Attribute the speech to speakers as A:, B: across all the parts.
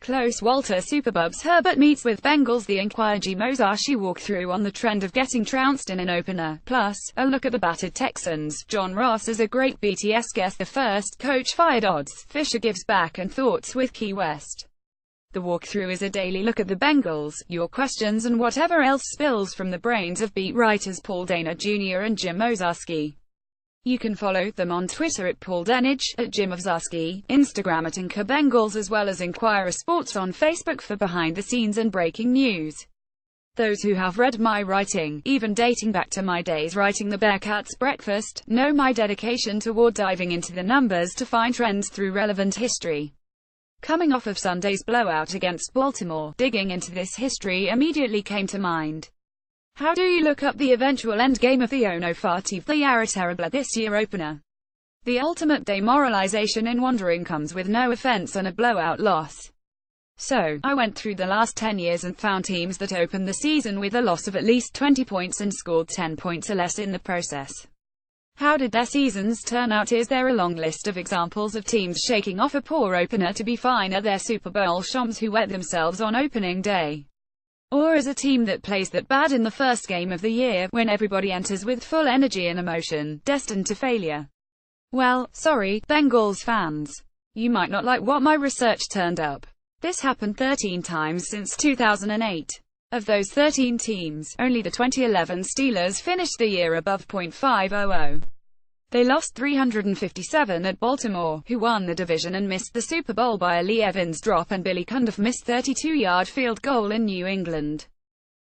A: Close Walter Superbubs Herbert meets with Bengals. The Enquirer G. Mosashi walkthrough on the trend of getting trounced in an opener. Plus, a look at the battered Texans. John Ross is a great BTS guest. The first coach fired odds. Fisher gives back and thoughts with Key West. The walkthrough is a daily look at the Bengals, your questions and whatever else spills from the brains of beat writers Paul Dana Jr. and Jim Owczarski. You can follow them on Twitter at Paul Denage, at Jim Owczarski, Instagram at Inca Bengals, as well as Enquirer Sports on Facebook for behind-the-scenes and breaking news. Those who have read my writing, even dating back to my days writing the Bearcats Breakfast, know my dedication toward diving into the numbers to find trends through relevant history. Coming off of Sunday's blowout against Baltimore, digging into this history immediately came to mind. How do you look up the eventual endgame of the Ono Fati Yara Terrible this year opener? The ultimate demoralization in wandering comes with no offense and a blowout loss. So, I went through the last 10 years and found teams that opened the season with a loss of at least 20 points and scored 10 points or less in the process. How did their seasons turn out? Is there a long list of examples of teams shaking off a poor opener to be fine at their Super Bowl shams who wet themselves on opening day? Or as a team that plays that bad in the first game of the year, when everybody enters with full energy and emotion, destined to failure? Well, sorry, Bengals fans. You might not like what my research turned up. This happened 13 times since 2008. Of those 13 teams, only the 2011 Steelers finished the year above .500. They lost 357 at Baltimore, who won the division and missed the Super Bowl by a Lee Evans drop, and Billy Cundiff missed 32-yard field goal in New England.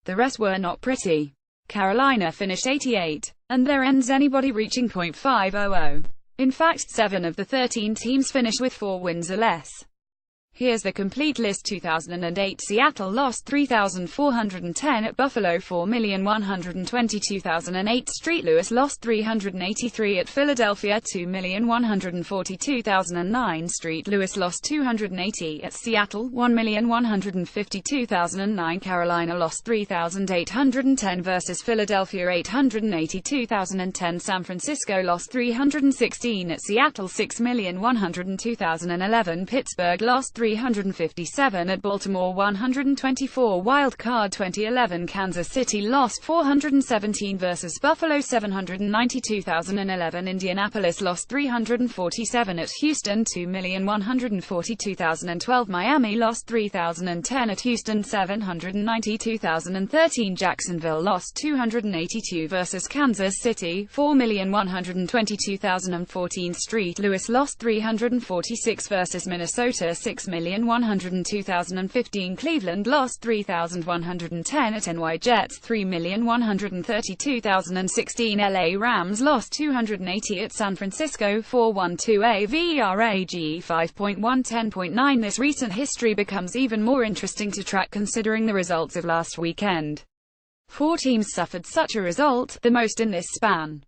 A: The rest were not pretty. Carolina finished 88, and there ends anybody reaching .500. In fact, 7 of the 13 teams finished with 4 wins or less. Here's the complete list. 2008 Seattle lost 3,410 at Buffalo, 4,120. 2008 St. Louis lost 383 at Philadelphia, 2,140. 2009 St. Louis lost 280 at Seattle, 1,150. 2009 Carolina lost 3,810 versus Philadelphia, 880. 2010 San Francisco lost 316 at Seattle, 6,100. 2011 Pittsburgh lost 357 at Baltimore, 124. Wild card 2011 Kansas City lost 417 versus Buffalo, 790. 2011 Indianapolis lost 347 at Houston, 2,140. 2012 Miami lost 3,010 at Houston, 790. 2013 Jacksonville lost 282 versus Kansas City, 4,120. 2014 St. Louis lost 346 versus Minnesota, 6,102. 2015 Cleveland lost 3,110 at NY Jets, 3,130. 2016 LA Rams lost 280 at San Francisco, 412 average 5.110.9. This recent history becomes even more interesting to track considering the results of last weekend. 4 teams suffered such a result, the most in this span.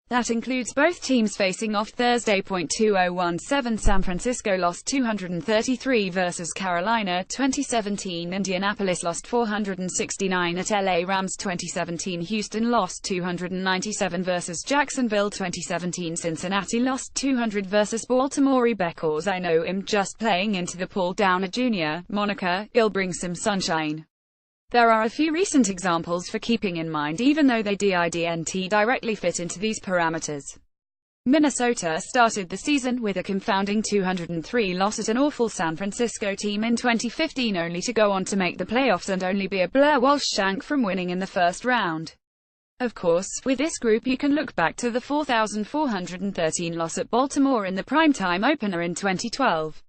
A: That includes both teams facing off Thursday. 2017 San Francisco lost 233 versus Carolina, 2017 Indianapolis lost 469 at LA Rams, 2017 Houston lost 297 versus Jacksonville, 2017 Cincinnati lost 200 versus Baltimore. Because I know him, just playing into the Paul Downer Jr. moniker, he'll bring some sunshine. There are a few recent examples for keeping in mind, even though they didn't directly fit into these parameters. Minnesota started the season with a confounding 203 loss at an awful San Francisco team in 2015, only to go on to make the playoffs and only be a Blair Walsh shank from winning in the first round. Of course, with this group you can look back to the 4,413 loss at Baltimore in the primetime opener in 2012.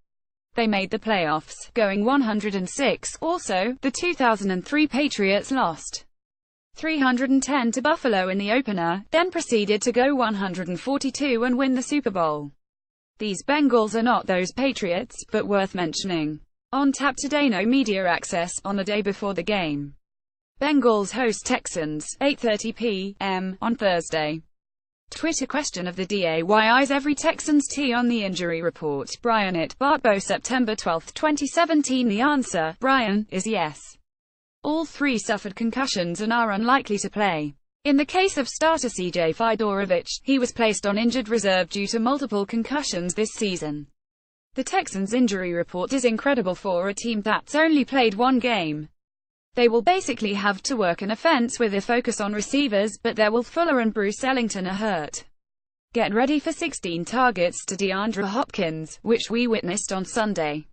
A: They made the playoffs, going 106. Also, the 2003 Patriots lost 310 to Buffalo in the opener, then proceeded to go 142 and win the Super Bowl. These Bengals are not those Patriots, but worth mentioning. On tap to Dano Media Access, on the day before the game. Bengals host Texans, 8:30 p.m. on Thursday. Twitter question of the day: why is every Texans T on the injury report? Brian at Bartbo, September 12, 2017. The answer, Brian, is yes. All 3 suffered concussions and are unlikely to play. In the case of starter CJ Fiedorowicz, he was placed on injured reserve due to multiple concussions this season. The Texans' injury report is incredible for a team that's only played one game. They will basically have to work an offense with a focus on receivers, but their Will Fuller and Bruce Ellington are hurt. Get ready for 16 targets to DeAndre Hopkins, which we witnessed on Sunday.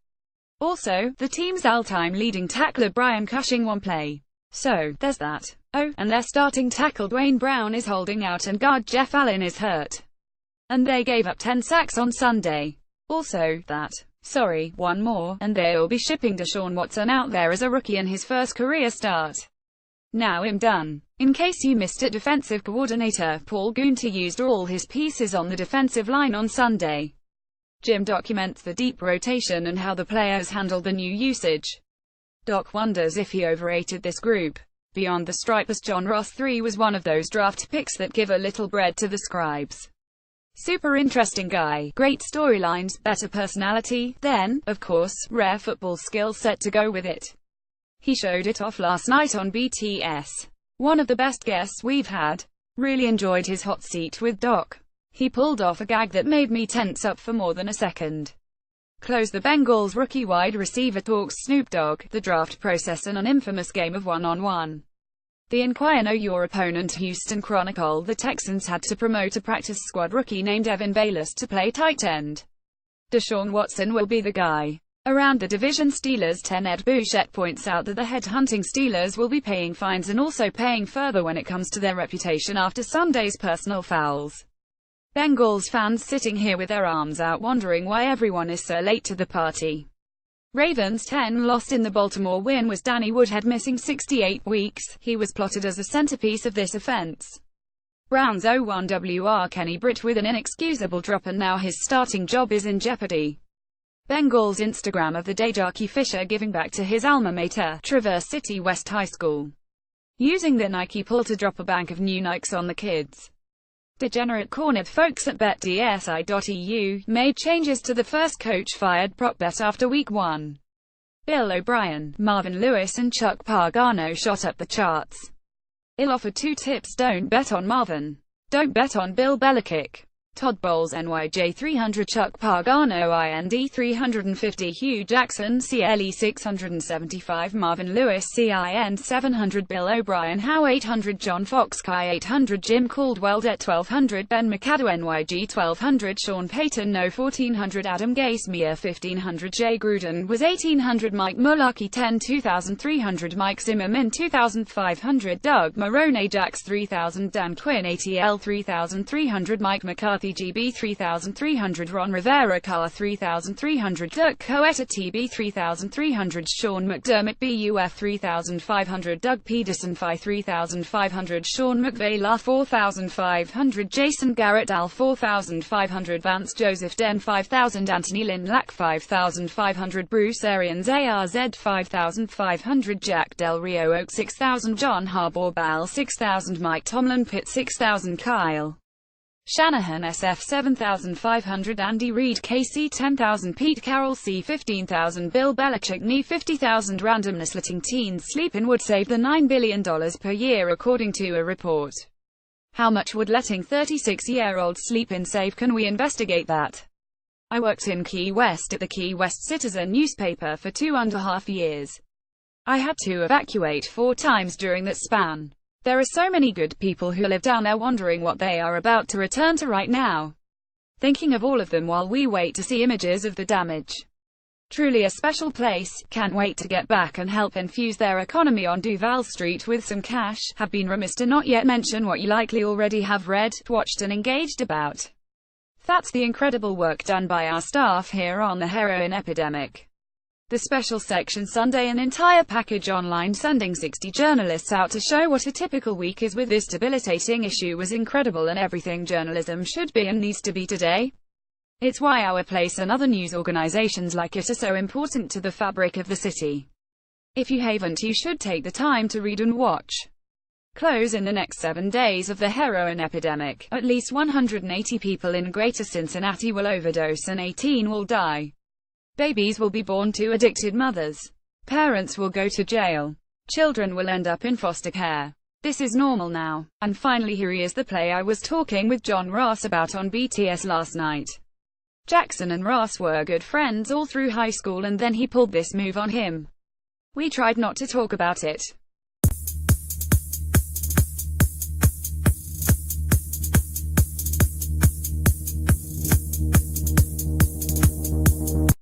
A: Also, the team's all-time leading tackler Brian Cushing won't play. So, there's that. Oh, and their starting tackle Dwayne Brown is holding out and guard Jeff Allen is hurt. And they gave up 10 sacks on Sunday. Also, that. Sorry, one more, and they'll be shipping Deshaun Watson out there as a rookie in his first career start. Now I'm done. In case you missed it, defensive coordinator Paul Guenther used all his pieces on the defensive line on Sunday. Jim documents the deep rotation and how the players handled the new usage. Doc wonders if he overrated this group. Beyond the stripers, John Ross III was one of those draft picks that give a little bread to the scribes. Super interesting guy, great storylines, better personality, then, of course, rare football skill set to go with it. He showed it off last night on BTS. One of the best guests we've had. Really enjoyed his hot seat with Doc. He pulled off a gag that made me tense up for more than a second. Close the Bengals rookie wide receiver talks Snoop Dogg, the draft process and an infamous game of one-on-one. The Enquirer Know Your Opponent Houston Chronicle. The Texans had to promote a practice squad rookie named Evan Bayless to play tight end. Deshaun Watson will be the guy. Around the division, Steelers 10 Ed Bouchette points out that the head-hunting Steelers will be paying fines and also paying further when it comes to their reputation after Sunday's personal fouls. Bengals fans sitting here with their arms out wondering why everyone is so late to the party. Ravens 10 lost in the Baltimore win was Danny Woodhead missing 68 weeks. He was plotted as a centerpiece of this offense. Browns 0-1 WR Kenny Britt with an inexcusable drop and now his starting job is in jeopardy. Bengals Instagram of the day. Jackie Fisher giving back to his alma mater, Traverse City West High School. Using the Nike pull to drop a bank of new Nikes on the kids. Degenerate cornered folks at betdsi.eu made changes to the first coach fired prop bet after week 1. Bill O'Brien, Marvin Lewis and Chuck Pagano shot up the charts. Ill offered 2 tips: don't bet on Marvin. Don't bet on Bill Belichick. Todd Bowles NYJ 300, Chuck Pagano IND 350, Hugh Jackson CLE 675, Marvin Lewis CIN 700, Bill O'Brien Howe 800, John Fox Kai 800, Jim Caldwell Det 1200, Ben McAdoo NYG 1200, Sean Payton No 1400, Adam Gase Mia 1500, Jay Gruden was 1800, Mike Mularkey 10 2300, Mike Zimmerman 2500, Doug Marone Jax 3000, Dan Quinn ATL 3300, Mike McCarthy GB 3300, Ron Rivera Carr 3300, Dirk Coetta TB 3300, Sean McDermott BUF 3500, Doug Peterson Phi 3500, Sean McVay La 4500, Jason Garrett Al 4500, Vance Joseph Den 5000, Anthony Lynn Lack 5500, Bruce Arians ARZ 5500, Jack Del Rio Oak 6000, John Harbaugh Bal 6000, Mike Tomlin Pitt 6000, Kyle Shanahan SF 7500, Andy Reid KC 10,000, Pete Carroll C 15,000, Bill Belichick NE 50,000. Randomness letting teens sleep in would save the $9 billion per year according to a report. How much would letting 36-year-olds sleep in save? Can we investigate that? I worked in Key West at the Key West Citizen newspaper for 2.5 years. I had to evacuate 4 times during that span. There are so many good people who live down there wondering what they are about to return to right now. Thinking of all of them while we wait to see images of the damage. Truly a special place. Can't wait to get back and help infuse their economy on Duval Street with some cash. Have been remiss to not yet mention what you likely already have read, watched and engaged about. That's the incredible work done by our staff here on the heroin epidemic. The special section Sunday, an entire package online sending 60 journalists out to show what a typical week is with this debilitating issue was incredible and everything journalism should be and needs to be today. It's why our place and other news organizations like it are so important to the fabric of the city. If you haven't, you should take the time to read and watch. Close in the next 7 days of the heroin epidemic. At least 180 people in Greater Cincinnati will overdose and 18 will die. Babies will be born to addicted mothers. Parents will go to jail. Children will end up in foster care. This is normal now. And finally, here is the play I was talking with John Ross about on BTS last night. Jackson and Ross were good friends all through high school, and then he pulled this move on him. We tried not to talk about it.